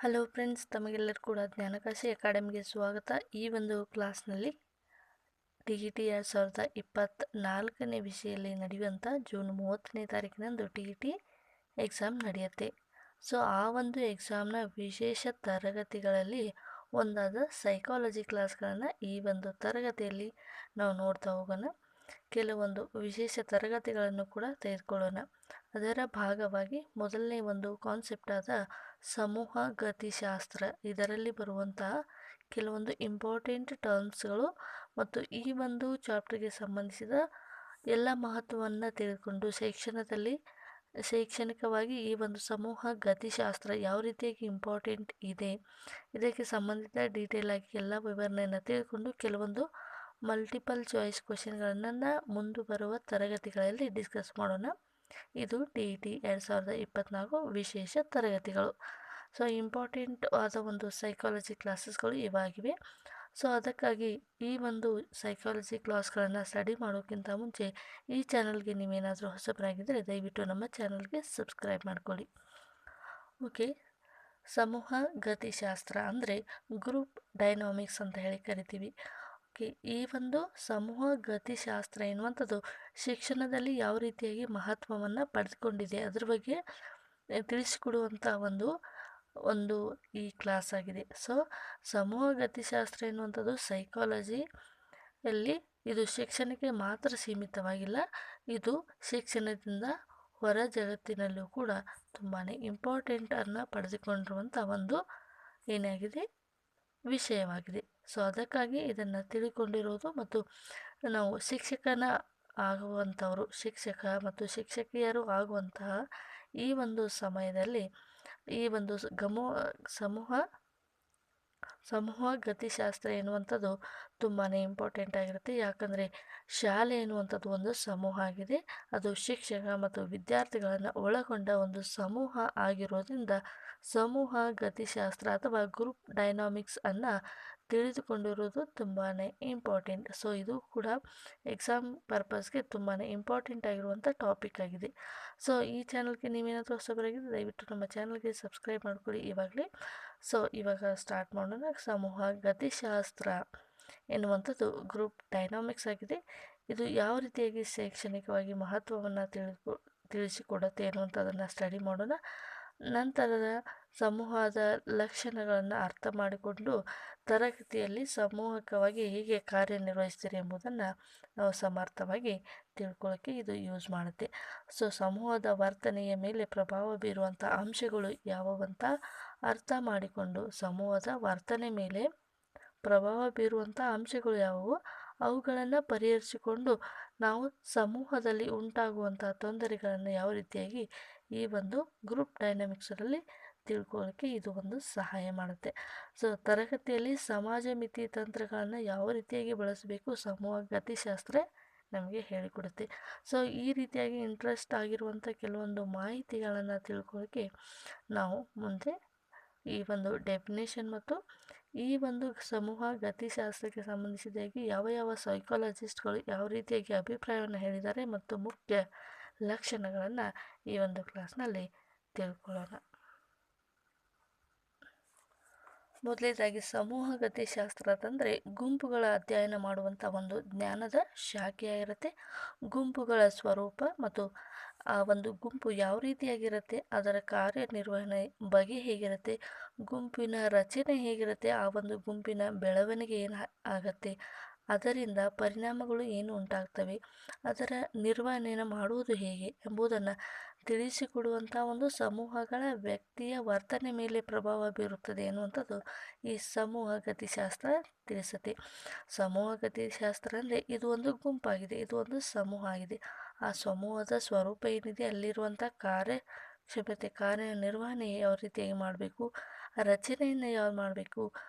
Hello friends, ತಮಗೆಲ್ಲರೂ ಕೂಡ ಜ್ಞಾನಕಾಶಿ ಅಕಾಡೆಮಿಗೆ ಸ್ವಾಗತ. ಈ ಒಂದು ಕ್ಲಾಸ್ನಲ್ಲಿ TET 2024ನೇ ವಿಷಯದಲ್ಲಿ ನಡೆಯುವಂಥ ಜೂನ್ 30ನೇ ತಾರೀಕಿನಂದು TET ಎಕ್ಸಾಮ್ ನಡೆಯುತ್ತೆ. ಸೊ ಆ ಒಂದು ಎಕ್ಸಾಮ್ನ ವಿಶೇಷ ತರಗತಿಗಳಲ್ಲಿ ಒಂದಾದ ಸೈಕಾಲಜಿ ಕ್ಲಾಸ್ಗಳನ್ನು ಈ ಒಂದು ತರಗತಿಯಲ್ಲಿ ನಾವು ನೋಡ್ತಾ ಹೋಗೋಣ. ಕೆಲವೊಂದು ವಿಶೇಷ ತರಗತಿಗಳನ್ನು ಕೂಡ ತೆಗೆದುಕೊಳ್ಳೋಣ. ಅದರ ಭಾಗವಾಗಿ ಮೊದಲನೇ ಒಂದು ಕಾನ್ಸೆಪ್ಟ್ ಆದ ಸಮೂಹ ಗತಿಶಾಸ್ತ್ರ, ಇದರಲ್ಲಿ ಬರುವಂತಹ ಕೆಲವೊಂದು ಇಂಪಾರ್ಟೆಂಟ್ ಟರ್ಮ್ಸ್ಗಳು ಮತ್ತು ಈ ಒಂದು ಚಾಪ್ಟರ್ಗೆ ಸಂಬಂಧಿಸಿದ ಎಲ್ಲ ಮಹತ್ವವನ್ನು ತಿಳಿದುಕೊಂಡು ಶೈಕ್ಷಣಿಕವಾಗಿ ಈ ಒಂದು ಸಮೂಹ ಗತಿಶಾಸ್ತ್ರ ಯಾವ ರೀತಿಯಾಗಿ ಇಂಪಾರ್ಟೆಂಟ್ ಇದೆ, ಇದಕ್ಕೆ ಸಂಬಂಧಿಸಿದ ಡೀಟೇಲ್ ಆಗಿ ಎಲ್ಲ ವಿವರಣೆಯನ್ನು ತಿಳಿದುಕೊಂಡು ಕೆಲವೊಂದು ಮಲ್ಟಿಪಲ್ ಚಾಯ್ಸ್ ಕ್ವೆಶನ್ಗಳನ್ನು ಮುಂದೆ ಬರುವ ತರಗತಿಗಳಲ್ಲಿ ಡಿಸ್ಕಸ್ ಮಾಡೋಣ. ಇದು TET 2024 ವಿಶೇಷ ತರಗತಿಗಳು. ಸೊ ಇಂಪಾರ್ಟೆಂಟ್ ಆದ ಒಂದು ಸೈಕಾಲಜಿ ಕ್ಲಾಸಸ್ಗಳು ಇವಾಗಿವೆ. ಸೊ ಅದಕ್ಕಾಗಿ ಈ ಒಂದು ಸೈಕಾಲಜಿ ಕ್ಲಾಸ್ಗಳನ್ನು ಸ್ಟಡಿ ಮಾಡೋಕ್ಕಿಂತ ಮುಂಚೆ ಈ ಚಾನಲ್ಗೆ ನೀವೇನಾದರೂ ಹೊಸಬರಾಗಿದ್ದರೆ ದಯವಿಟ್ಟು ನಮ್ಮ ಚಾನಲ್ಗೆ ಸಬ್ಸ್ಕ್ರೈಬ್ ಮಾಡ್ಕೊಳ್ಳಿ. ಓಕೆ, ಸಮೂಹ ಗತಿಶಾಸ್ತ್ರ ಅಂದರೆ ಗ್ರೂಪ್ ಡೈನಾಮಿಕ್ಸ್ ಅಂತ ಹೇಳಿ ಕರಿತೀವಿ. ಓಕೆ, ಈ ಒಂದು ಸಮೂಹ ಗತಿಶಾಸ್ತ್ರ ಎನ್ನುವಂಥದ್ದು ಶಿಕ್ಷಣದಲ್ಲಿ ಯಾವ ರೀತಿಯಾಗಿ ಮಹತ್ವವನ್ನು ಪಡೆದುಕೊಂಡಿದೆ ಅದರ ಬಗ್ಗೆ ತಿಳಿಸಿಕೊಡುವಂಥ ಒಂದು ಈ ಕ್ಲಾಸ್ ಆಗಿದೆ. ಸೊ ಸಮೂಹ ಗತಿಶಾಸ್ತ್ರ ಎನ್ನುವಂಥದ್ದು ಸೈಕಾಲಜಿಯಲ್ಲಿ ಇದು ಶಿಕ್ಷಣಕ್ಕೆ ಮಾತ್ರ ಸೀಮಿತವಾಗಿಲ್ಲ, ಇದು ಶಿಕ್ಷಣದಿಂದ ಹೊರ ಜಗತ್ತಿನಲ್ಲೂ ಕೂಡ ತುಂಬಾ ಇಂಪಾರ್ಟೆಂಟನ್ನು ಪಡೆದುಕೊಂಡಿರುವಂಥ ಒಂದು ಏನಾಗಿದೆ ವಿಷಯವಾಗಿದೆ. ಸೊ ಅದಕ್ಕಾಗಿ ಇದನ್ನು ತಿಳಿದುಕೊಂಡಿರೋದು ಮತ್ತು ನಾವು ಶಿಕ್ಷಕ ಮತ್ತು ಶಿಕ್ಷಕಿಯರು ಆಗುವಂತಹ ಈ ಒಂದು ಸಮಯದಲ್ಲಿ ಈ ಒಂದು ಸಮೂಹ ಗತಿಶಾಸ್ತ್ರ ಎನ್ನುವಂಥದ್ದು ತುಂಬಾ ಇಂಪಾರ್ಟೆಂಟ್ ಆಗಿರುತ್ತೆ. ಯಾಕಂದರೆ ಶಾಲೆ ಎನ್ನುವಂಥದ್ದು ಒಂದು ಸಮೂಹ ಆಗಿದೆ, ಅದು ಶಿಕ್ಷಕ ಮತ್ತು ವಿದ್ಯಾರ್ಥಿಗಳನ್ನು ಒಳಗೊಂಡ ಒಂದು ಸಮೂಹ ಆಗಿರೋದ್ರಿಂದ ಸಮೂಹ ಗತಿಶಾಸ್ತ್ರ ಅಥವಾ ಗ್ರೂಪ್ ಡೈನಾಮಿಕ್ಸ್ ಅನ್ನು ತಿಳಿದುಕೊಂಡಿರೋದು ತುಂಬಾ ಇಂಪಾರ್ಟೆಂಟ್. ಸೊ ಇದು ಕೂಡ ಎಕ್ಸಾಮ್ ಪರ್ಪಸ್ಗೆ ತುಂಬಾ ಇಂಪಾರ್ಟೆಂಟ್ ಆಗಿರುವಂಥ ಟಾಪಿಕ್ ಆಗಿದೆ. ಸೊ ಈ ಚಾನಲ್ಗೆ ನೀವೇನಾದರೂ ಹೊಸಬರಾಗಿದ್ದರೆ ದಯವಿಟ್ಟು ನಮ್ಮ ಚಾನಲ್ಗೆ ಸಬ್ಸ್ಕ್ರೈಬ್ ಮಾಡ್ಕೊಳ್ಳಿ ಇವಾಗಲೇ. ಸೊ ಇವಾಗ ಸ್ಟಾರ್ಟ್ ಮಾಡೋಣ. ಸಮೂಹ ಗತಿಶಾಸ್ತ್ರ ಎನ್ನುವಂಥದ್ದು ಗ್ರೂಪ್ ಡೈನಾಮಿಕ್ಸ್ ಆಗಿದೆ. ಇದು ಯಾವ ರೀತಿಯಾಗಿ ಶೈಕ್ಷಣಿಕವಾಗಿ ಮಹತ್ವವನ್ನು ತಿಳಿಸಿಕೊಡುತ್ತೆ ಎನ್ನುವಂಥದ್ದನ್ನು ಸ್ಟಡಿ ಮಾಡೋಣ. ನಂತರದ ಸಮೂಹದ ಲಕ್ಷಣಗಳನ್ನು ಅರ್ಥ ಮಾಡಿಕೊಂಡು ತರಗತಿಯಲ್ಲಿ ಸಮೂಹಕವಾಗಿ ಹೇಗೆ ಕಾರ್ಯನಿರ್ವಹಿಸ್ತೀರಿ ಎಂಬುದನ್ನು ನಾವು ಸಮರ್ಥವಾಗಿ ತಿಳ್ಕೊಳ್ಳೋಕ್ಕೆ ಇದು ಯೂಸ್ ಮಾಡುತ್ತೆ. ಸೊ ಸಮೂಹದ ವರ್ತನೆಯ ಮೇಲೆ ಪ್ರಭಾವ ಬೀರುವಂಥ ಅಂಶಗಳು ಯಾವುವಂತ ಅರ್ಥ ಮಾಡಿಕೊಂಡು ಸಮೂಹದ ವರ್ತನೆ ಮೇಲೆ ಪ್ರಭಾವ ಬೀರುವಂಥ ಅಂಶಗಳು ಯಾವುವು ಅವುಗಳನ್ನು ಪರಿಹರಿಸಿಕೊಂಡು ನಾವು ಸಮೂಹದಲ್ಲಿ ಉಂಟಾಗುವಂಥ ತೊಂದರೆಗಳನ್ನು ಯಾವ ರೀತಿಯಾಗಿ ಈ ಒಂದು ಗ್ರೂಪ್ ಡೈನಾಮಿಕ್ಸಲ್ಲಿ ತಿಳ್ಕೊಳ್ಳೋಕ್ಕೆ ಇದು ಒಂದು ಸಹಾಯ ಮಾಡುತ್ತೆ. ಸೊ ತರಗತಿಯಲ್ಲಿ ಸಮಾಜ ಮಿತಿ ತಂತ್ರಗಳನ್ನು ಯಾವ ರೀತಿಯಾಗಿ ಬಳಸಬೇಕು ಸಮೂಹ ಗತಿಶಾಸ್ತ್ರ ನಮಗೆ ಹೇಳಿಕೊಡುತ್ತೆ. ಸೊ ಈ ರೀತಿಯಾಗಿ ಇಂಟ್ರೆಸ್ಟ್ ಆಗಿರುವಂಥ ಕೆಲವೊಂದು ಮಾಹಿತಿಗಳನ್ನು ತಿಳ್ಕೊಳ್ಳೋಕ್ಕೆ ನಾವು ಮುಂದೆ ಈ ಒಂದು ಡೆಫಿನೇಷನ್ ಮತ್ತು ಈ ಒಂದು ಸಮೂಹ ಗತಿಶಾಸ್ತ್ರಕ್ಕೆ ಸಂಬಂಧಿಸಿದಾಗಿ ಯಾವ ಸೈಕಾಲಜಿಸ್ಟ್ಗಳು ಯಾವ ರೀತಿಯಾಗಿ ಅಭಿಪ್ರಾಯವನ್ನು ಹೇಳಿದ್ದಾರೆ ಮತ್ತು ಮುಖ್ಯ ಲಕ್ಷಣಗಳನ್ನು ಈ ಒಂದು ಕ್ಲಾಸ್ನಲ್ಲಿ ತಿಳ್ಕೊಳ್ಳೋಣ. ಮೊದಲನೇದಾಗಿ ಸಮೂಹ ಗತಿಶಾಸ್ತ್ರ ಅಂತಂದರೆ ಗುಂಪುಗಳ ಅಧ್ಯಯನ ಮಾಡುವಂಥ ಒಂದು ಜ್ಞಾನದ ಶಾಖೆಯಾಗಿರುತ್ತೆ. ಗುಂಪುಗಳ ಸ್ವರೂಪ ಮತ್ತು ಆ ಒಂದು ಗುಂಪು ಯಾವ ರೀತಿಯಾಗಿರುತ್ತೆ, ಅದರ ಕಾರ್ಯನಿರ್ವಹಣೆ ಬಗೆ ಹೇಗಿರುತ್ತೆ, ಗುಂಪಿನ ರಚನೆ ಹೇಗಿರುತ್ತೆ, ಆ ಒಂದು ಗುಂಪಿನ ಬೆಳವಣಿಗೆ ಏನು ಆಗತ್ತೆ, ಅದರಿಂದ ಪರಿಣಾಮಗಳು ಏನು ಉಂಟಾಗ್ತವೆ, ಅದರ ನಿರ್ವಹಣೆಯನ್ನು ಮಾಡುವುದು ಹೇಗೆ ಎಂಬುದನ್ನು ತಿಳಿಸಿಕೊಡುವಂಥ ಒಂದು ಸಮೂಹಗಳ ವ್ಯಕ್ತಿಯ ವರ್ತನೆ ಮೇಲೆ ಪ್ರಭಾವ ಬೀರುತ್ತದೆ ಎನ್ನುವಂಥದ್ದು ಈ ಸಮೂಹ ಗತಿಶಾಸ್ತ್ರ ತಿಳಿಸುತ್ತೆ. ಸಮೂಹ ಗತಿಶಾಸ್ತ್ರ ಅಂದರೆ ಇದು ಒಂದು ಗುಂಪಾಗಿದೆ, ಇದು ಒಂದು ಸಮೂಹ ಆಗಿದೆ. ಆ ಸಮೂಹದ ಸ್ವರೂಪ ಏನಿದೆ, ಅಲ್ಲಿರುವಂಥ ಕಾರ್ಯನಿರ್ವಹಣೆ ಯಾವ ರೀತಿಯಾಗಿ ಮಾಡಬೇಕು, ರಚನೆಯನ್ನು ಯಾವ ಮಾಡಬೇಕು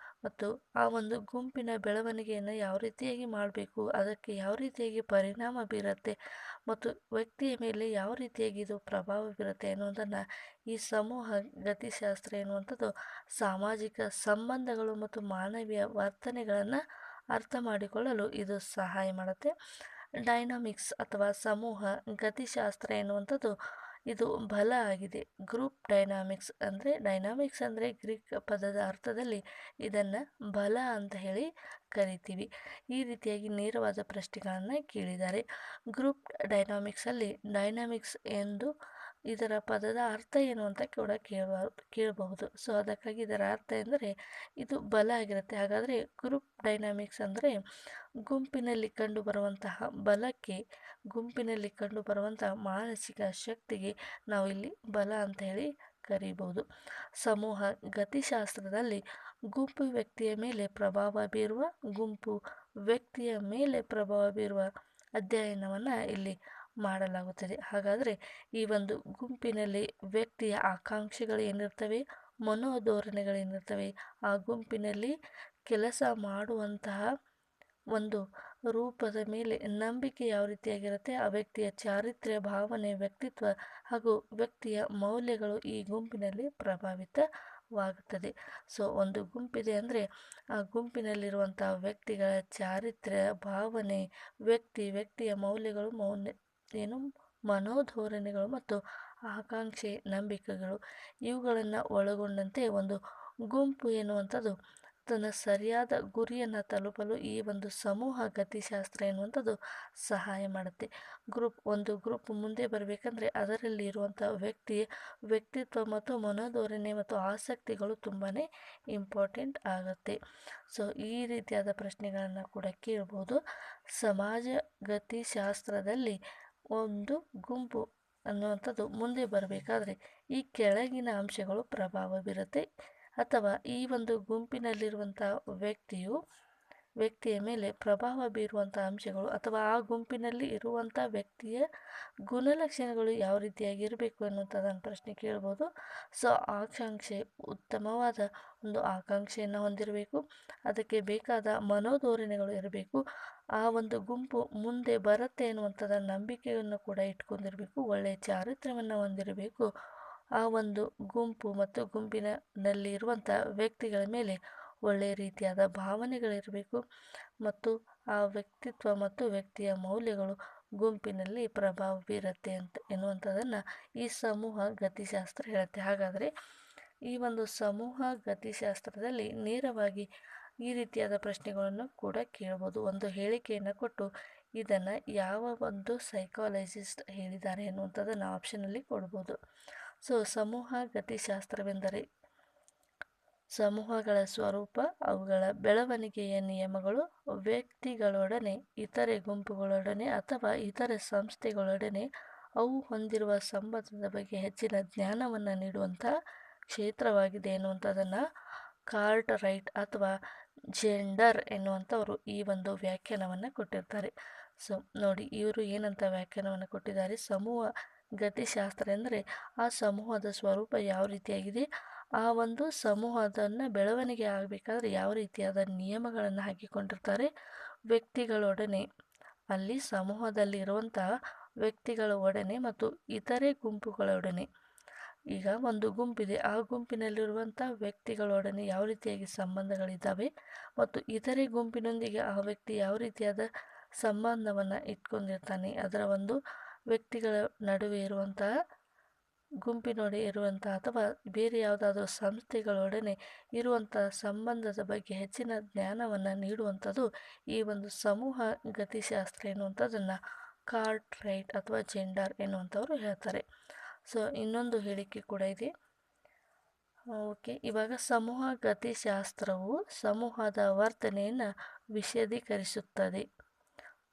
ಮತ್ತು ಆ ಒಂದು ಗುಂಪಿನ ಬೆಳವಣಿಗೆಯನ್ನು ಯಾವ ರೀತಿಯಾಗಿ ಮಾಡಬೇಕು, ಅದಕ್ಕೆ ಯಾವ ರೀತಿಯಾಗಿ ಪರಿಣಾಮ ಬೀರುತ್ತೆ ಮತ್ತು ವ್ಯಕ್ತಿಯ ಮೇಲೆ ಯಾವ ರೀತಿಯಾಗಿ ಇದು ಪ್ರಭಾವ ಬೀರುತ್ತೆ ಅನ್ನೋದನ್ನು ಈ ಸಮೂಹ ಗತಿಶಾಸ್ತ್ರ ಎನ್ನುವಂಥದ್ದು ಸಾಮಾಜಿಕ ಸಂಬಂಧಗಳು ಮತ್ತು ಮಾನವೀಯ ವರ್ತನೆಗಳನ್ನು ಅರ್ಥ ಮಾಡಿಕೊಳ್ಳಲು ಇದು ಸಹಾಯ ಮಾಡುತ್ತೆ. ಡೈನಾಮಿಕ್ಸ್ ಅಥವಾ ಸಮೂಹ ಗತಿಶಾಸ್ತ್ರ ಎನ್ನುವಂಥದ್ದು ಇದು ಬಲ ಆಗಿದೆ. ಗ್ರೂಪ್ ಡೈನಾಮಿಕ್ಸ್ ಅಂದರೆ ಡೈನಾಮಿಕ್ಸ್ ಅಂದರೆ ಗ್ರೀಕ್ ಪದದ ಅರ್ಥದಲ್ಲಿ ಇದನ್ನು ಬಲ ಅಂತ ಹೇಳಿ ಕರಿತೀವಿ. ಈ ರೀತಿಯಾಗಿ ನೇರವಾದ ಪ್ರಶ್ನೆಗಳನ್ನು ಕೇಳಿದ್ದಾರೆ. ಗ್ರೂಪ್ ಡೈನಾಮಿಕ್ಸಲ್ಲಿ ಡೈನಾಮಿಕ್ಸ್ ಎಂದು ಇದರ ಪದದ ಅರ್ಥ ಏನು ಅಂತ ಕೂಡ ಕೇಳಬಹುದು. ಸೊ ಅದಕ್ಕಾಗಿ ಇದರ ಅರ್ಥ ಎಂದರೆ ಇದು ಬಲ ಆಗಿರುತ್ತೆ. ಹಾಗಾದರೆ ಗ್ರೂಪ್ ಡೈನಾಮಿಕ್ಸ್ ಅಂದರೆ ಗುಂಪಿನಲ್ಲಿ ಕಂಡುಬರುವಂತಹ ಬಲಕ್ಕೆ, ಗುಂಪಿನಲ್ಲಿ ಕಂಡುಬರುವಂತಹ ಮಾನಸಿಕ ಶಕ್ತಿಗೆ ನಾವು ಇಲ್ಲಿ ಬಲ ಅಂತ ಹೇಳಿ ಕರೀಬಹುದು. ಸಮೂಹ ಗತಿಶಾಸ್ತ್ರದಲ್ಲಿ ಗುಂಪು ವ್ಯಕ್ತಿಯ ಮೇಲೆ ಪ್ರಭಾವ ಬೀರುವ ಅಧ್ಯಯನವನ್ನು ಇಲ್ಲಿ ಮಾಡಲಾಗುತ್ತದೆ. ಹಾಗಾದರೆ ಈ ಒಂದು ಗುಂಪಿನಲ್ಲಿ ವ್ಯಕ್ತಿಯ ಆಕಾಂಕ್ಷೆಗಳು ಏನಿರ್ತವೆ, ಮನೋಧೋರಣೆಗಳೇನಿರ್ತವೆ, ಆ ಗುಂಪಿನಲ್ಲಿ ಕೆಲಸ ಮಾಡುವಂತಹ ಒಂದು ರೂಪದ ಮೇಲೆ ನಂಬಿಕೆ ಯಾವ ರೀತಿಯಾಗಿರುತ್ತೆ, ಆ ವ್ಯಕ್ತಿಯ ಚಾರಿತ್ರ್ಯ, ಭಾವನೆ, ವ್ಯಕ್ತಿತ್ವ ಹಾಗೂ ವ್ಯಕ್ತಿಯ ಮೌಲ್ಯಗಳು ಈ ಗುಂಪಿನಲ್ಲಿ ಪ್ರಭಾವಿತವಾಗುತ್ತದೆ. ಸೊ ಒಂದು ಗುಂಪಿದೆ ಅಂದರೆ ಆ ಗುಂಪಿನಲ್ಲಿರುವಂಥ ವ್ಯಕ್ತಿಗಳ ಚಾರಿತ್ರ್ಯ, ಭಾವನೆ, ವ್ಯಕ್ತಿಯ ಮೌಲ್ಯಗಳು, ಮನೋಧೋರಣೆಗಳು ಮತ್ತು ಆಕಾಂಕ್ಷೆ, ನಂಬಿಕೆಗಳು ಇವುಗಳನ್ನು ಒಳಗೊಂಡಂತೆ ಒಂದು ಗುಂಪು ಎನ್ನುವಂಥದ್ದು ತನ್ನ ಸರಿಯಾದ ಗುರಿಯನ್ನು ತಲುಪಲು ಈ ಒಂದು ಸಮೂಹ ಗತಿಶಾಸ್ತ್ರ ಎನ್ನುವಂಥದ್ದು ಸಹಾಯ ಮಾಡುತ್ತೆ. ಒಂದು ಗ್ರೂಪ್ ಮುಂದೆ ಬರಬೇಕಂದ್ರೆ ಅದರಲ್ಲಿ ಇರುವಂಥ ವ್ಯಕ್ತಿತ್ವ ಮತ್ತು ಮನೋಧೋರಣೆ ಮತ್ತು ಆಸಕ್ತಿಗಳು ತುಂಬಾ ಇಂಪಾರ್ಟೆಂಟ್ ಆಗುತ್ತೆ. ಸೊ ಈ ರೀತಿಯಾದ ಪ್ರಶ್ನೆಗಳನ್ನು ಕೂಡ ಕೇಳ್ಬೋದು. ಸಮಾಜ ಗತಿಶಾಸ್ತ್ರದಲ್ಲಿ ಒಂದು ಗುಂಪು ಅನ್ನುವಂಥದ್ದು ಮುಂದೆ ಬರಬೇಕಾದ್ರೆ ಈ ಕೆಳಗಿನ ಅಂಶಗಳು ಪ್ರಭಾವ ಬೀರುತ್ತೆ, ಅಥವಾ ಈ ಒಂದು ಗುಂಪಿನಲ್ಲಿರುವಂಥ ವ್ಯಕ್ತಿಯ ಮೇಲೆ ಪ್ರಭಾವ ಬೀರುವಂಥ ಅಂಶಗಳು ಅಥವಾ ಆ ಗುಂಪಿನಲ್ಲಿ ಇರುವಂಥ ವ್ಯಕ್ತಿಯ ಗುಣಲಕ್ಷಣಗಳು ಯಾವ ರೀತಿಯಾಗಿ ಇರಬೇಕು ಅನ್ನುವಂಥದ್ದನ್ನು ಪ್ರಶ್ನೆ ಕೇಳ್ಬೋದು. ಸೊ ಉತ್ತಮವಾದ ಒಂದು ಆಕಾಂಕ್ಷೆಯನ್ನು ಹೊಂದಿರಬೇಕು, ಅದಕ್ಕೆ ಬೇಕಾದ ಮನೋಧೋರಣೆಗಳು ಇರಬೇಕು, ಆ ಒಂದು ಗುಂಪು ಮುಂದೆ ಬರುತ್ತೆ ಎನ್ನುವಂಥದ್ದು ನಂಬಿಕೆಯನ್ನು ಕೂಡ ಇಟ್ಕೊಂಡಿರಬೇಕು, ಒಳ್ಳೆಯ ಚಾರಿತ್ರ್ಯವನ್ನು ಹೊಂದಿರಬೇಕು, ಆ ಒಂದು ಗುಂಪು ಮತ್ತು ಗುಂಪಿನಲ್ಲಿ ಇರುವಂಥ ವ್ಯಕ್ತಿಗಳ ಮೇಲೆ ಒಳ್ಳೆಯ ರೀತಿಯಾದ ಭಾವನೆಗಳಿರಬೇಕು ಮತ್ತು ಆ ವ್ಯಕ್ತಿತ್ವ ಮತ್ತು ವ್ಯಕ್ತಿಯ ಮೌಲ್ಯಗಳು ಗುಂಪಿನಲ್ಲಿ ಪ್ರಭಾವ ಬೀರುತ್ತೆ ಎನ್ನುವಂಥದ್ದನ್ನು ಈ ಸಮೂಹ ಗತಿಶಾಸ್ತ್ರ ಹೇಳುತ್ತೆ. ಹಾಗಾದರೆ ಈ ಒಂದು ಸಮೂಹ ಗತಿಶಾಸ್ತ್ರದಲ್ಲಿ ನೇರವಾಗಿ ಈ ರೀತಿಯಾದ ಪ್ರಶ್ನೆಗಳನ್ನು ಕೂಡ ಕೇಳ್ಬೋದು. ಒಂದು ಹೇಳಿಕೆಯನ್ನು ಕೊಟ್ಟು ಇದನ್ನು ಯಾವ ಒಂದು ಸೈಕಾಲಜಿಸ್ಟ್ ಹೇಳಿದ್ದಾರೆ ಎನ್ನುವಂಥದ್ದನ್ನು ಆಪ್ಷನಲ್ಲಿ ಕೊಡ್ಬೋದು. ಸೊ ಸಮೂಹ ಗತಿಶಾಸ್ತ್ರವೆಂದರೆ ಸಮೂಹಗಳ ಸ್ವರೂಪ, ಅವುಗಳ ಬೆಳವಣಿಗೆಯ ನಿಯಮಗಳು, ವ್ಯಕ್ತಿಗಳೊಡನೆ, ಇತರೆ ಗುಂಪುಗಳೊಡನೆ ಅಥವಾ ಇತರೆ ಸಂಸ್ಥೆಗಳೊಡನೆ ಅವು ಹೊಂದಿರುವ ಸಂಬಂಧದ ಬಗ್ಗೆ ಹೆಚ್ಚಿನ ಜ್ಞಾನವನ್ನು ನೀಡುವಂತಹ ಕ್ಷೇತ್ರವಾಗಿದೆ ಎನ್ನುವಂಥದ್ದನ್ನು ಕಾರ್ಟ್ರೈಟ್ ಅಥವಾ ಜೆಂಡರ್ ಎನ್ನುವಂಥವರು ಈ ಒಂದು ವ್ಯಾಖ್ಯಾನವನ್ನು ಕೊಟ್ಟಿರ್ತಾರೆ. ಸೊ ನೋಡಿ, ಇವರು ಏನಂತ ವ್ಯಾಖ್ಯಾನವನ್ನು ಕೊಟ್ಟಿದ್ದಾರೆ, ಸಮೂಹ ಗತಿಶಾಸ್ತ್ರ ಎಂದರೆ ಆ ಸಮೂಹದ ಸ್ವರೂಪ ಯಾವ ರೀತಿಯಾಗಿದೆ, ಆ ಒಂದು ಸಮೂಹದನ್ನು ಬೆಳವಣಿಗೆ ಆಗಬೇಕಾದ್ರೆ ಯಾವ ರೀತಿಯಾದ ನಿಯಮಗಳನ್ನು ಹಾಕಿಕೊಂಡಿರ್ತಾರೆ, ವ್ಯಕ್ತಿಗಳೊಡನೆ, ಅಲ್ಲಿ ಸಮೂಹದಲ್ಲಿ ಇರುವಂತಹ ವ್ಯಕ್ತಿಗಳ ಒಡನೆ ಮತ್ತು ಇತರೆ ಗುಂಪುಗಳೊಡನೆ, ಈಗ ಒಂದು ಗುಂಪಿದೆ, ಆ ಗುಂಪಿನಲ್ಲಿರುವಂಥ ವ್ಯಕ್ತಿಗಳೊಡನೆ ಯಾವ ರೀತಿಯಾಗಿ ಸಂಬಂಧಗಳಿದ್ದಾವೆ ಮತ್ತು ಇತರೆ ಗುಂಪಿನೊಂದಿಗೆ ಆ ವ್ಯಕ್ತಿ ಯಾವ ರೀತಿಯಾದ ಸಂಬಂಧವನ್ನು ಇಟ್ಕೊಂಡಿರ್ತಾನೆ, ಅದರ ಒಂದು ವ್ಯಕ್ತಿಗಳ ನಡುವೆ ಇರುವಂತಹ ಗುಂಪಿನೊಡೆ ಇರುವಂತಹ ಅಥವಾ ಬೇರೆ ಯಾವುದಾದ್ರೂ ಸಂಸ್ಥೆಗಳೊಡನೆ ಇರುವಂತಹ ಸಂಬಂಧದ ಬಗ್ಗೆ ಹೆಚ್ಚಿನ ಜ್ಞಾನವನ್ನು ನೀಡುವಂಥದ್ದು ಈ ಒಂದು ಸಮೂಹ ಗತಿಶಾಸ್ತ್ರ ಎನ್ನುವಂಥದ್ದನ್ನು ಕಾರ್ಟ್ರೈಟ್ ಅಥವಾ ಜೆಂಡರ್ ಎನ್ನುವಂಥವ್ರು ಹೇಳ್ತಾರೆ. ಸೊ ಇನ್ನೊಂದು ಹೇಳಿಕೆ ಕೂಡ ಇದೆ. ಓಕೆ, ಇವಾಗ ಸಮೂಹ ಗತಿಶಾಸ್ತ್ರವು ಸಮೂಹದ ವರ್ತನೆಯನ್ನು ವಿಶದೀಕರಿಸುತ್ತದೆ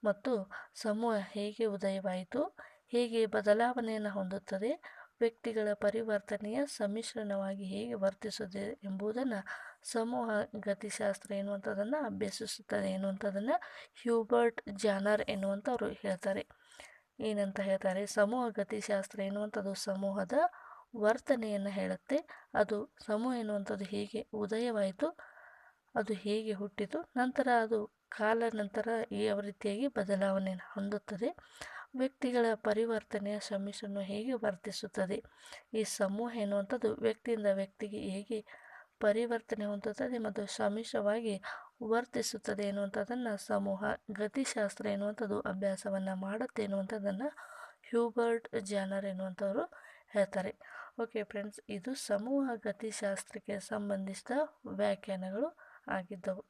ಮತ್ತು ಸಮೂಹ ಹೇಗೆ ಉದಯವಾಯಿತು, ಹೇಗೆ ಬದಲಾವಣೆಯನ್ನು ಹೊಂದುತ್ತದೆ, ವ್ಯಕ್ತಿಗಳ ಪರಿವರ್ತನೆಯ ಸಮ್ಮಿಶ್ರಣವಾಗಿ ಹೇಗೆ ವರ್ತಿಸುತ್ತದೆ ಎಂಬುದನ್ನು ಸಮೂಹ ಗತಿಶಾಸ್ತ್ರ ಎನ್ನುವಂಥದ್ದನ್ನು ಅಭ್ಯಸಿಸುತ್ತದೆ ಎನ್ನುವಂಥದ್ದನ್ನು ಹ್ಯೂಬರ್ಟ್ ಜಾನರ್ ಎನ್ನುವಂಥವ್ರು ಹೇಳ್ತಾರೆ. ಏನಂತ ಹೇಳ್ತಾರೆ, ಸಮೂಹ ಗತಿಶಾಸ್ತ್ರ ಎನ್ನುವಂಥದ್ದು ಸಮೂಹದ ವರ್ತನೆಯನ್ನು ಹೇಳುತ್ತೆ. ಅದು ಸಮೂಹ ಎನ್ನುವಂಥದ್ದು ಹೇಗೆ ಉದಯವಾಯಿತು, ಅದು ಹೇಗೆ ಹುಟ್ಟಿತು, ನಂತರ ಅದು ನಂತರ ಯಾವ ರೀತಿಯಾಗಿ ಬದಲಾವಣೆಯನ್ನು ಹೊಂದುತ್ತದೆ, ವ್ಯಕ್ತಿಗಳ ಪರಿವರ್ತನೆಯ ಸಮ್ಮಿಶ್ರಣ ಹೇಗೆ ವರ್ತಿಸುತ್ತದೆ, ಈ ಸಮೂಹ ಎನ್ನುವಂಥದ್ದು ವ್ಯಕ್ತಿಯಿಂದ ವ್ಯಕ್ತಿಗೆ ಹೇಗೆ ಪರಿವರ್ತನೆ ಹೊಂದುತ್ತದೆ ಮತ್ತು ಸಮ್ಮಿಶ್ರವಾಗಿ ವರ್ತಿಸುತ್ತದೆ ಎನ್ನುವಂಥದ್ದನ್ನು ಸಮೂಹ ಗತಿಶಾಸ್ತ್ರ ಎನ್ನುವಂಥದ್ದು ಅಭ್ಯಾಸವನ್ನು ಮಾಡುತ್ತೆ ಎನ್ನುವಂಥದ್ದನ್ನು ಹ್ಯೂಬರ್ಟ್ ಜಾನರ್ ಎನ್ನುವಂಥವರು ಹೇಳ್ತಾರೆ. ಓಕೆ ಫ್ರೆಂಡ್ಸ್, ಇದು ಸಮೂಹ ಗತಿಶಾಸ್ತ್ರಕ್ಕೆ ಸಂಬಂಧಿಸಿದ ವ್ಯಾಖ್ಯಾನಗಳು ಆಗಿದ್ದವು.